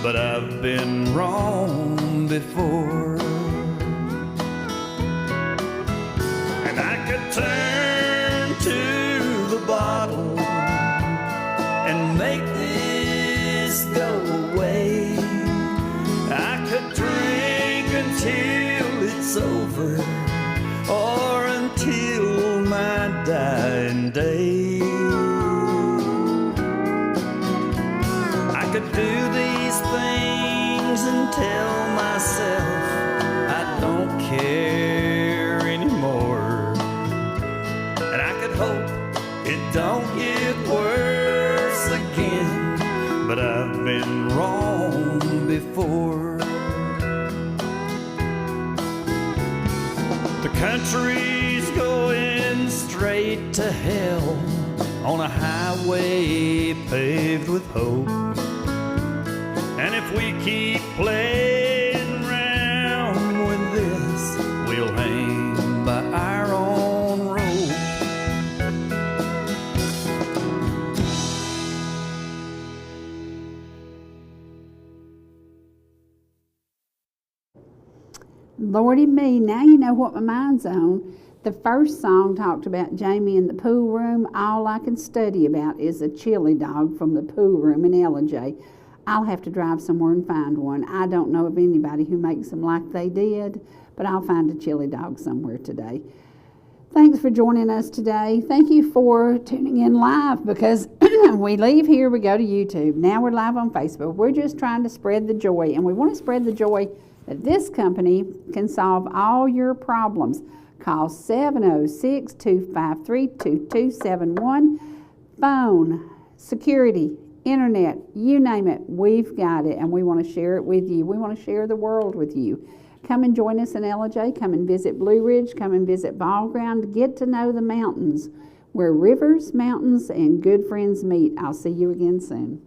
but I've been wrong before. And I could turn to the bottle and make this go away. I could drink until it's over, or until my dying day. I could do these things and tell myself I don't care anymore. And I could hope it don't get worse again, but I've been wrong before. The country's going straight to hell on a highway paved with hope. And if we keep playing around with this, we'll hang by our own rope. Lordy me, now you know what my mind's on. The first song talked about Jamie in the pool room. All I can study about is a chili dog from the pool room in Ellijay. I'll have to drive somewhere and find one. I don't know of anybody who makes them like they did, but I'll find a chili dog somewhere today. Thanks for joining us today. Thank you for tuning in live, because we leave here, we go to YouTube. Now we're live on Facebook. We're just trying to spread the joy, and we want to spread the joy that this company can solve all your problems. Call 706-253-2271. Phone, security, internet, you name it, we've got it, and we want to share it with you. We want to share the world with you. Come and join us in Ellijay. Come and visit Blue Ridge. Come and visit Ball Ground. Get to know the mountains, where rivers, mountains, and good friends meet. I'll see you again soon.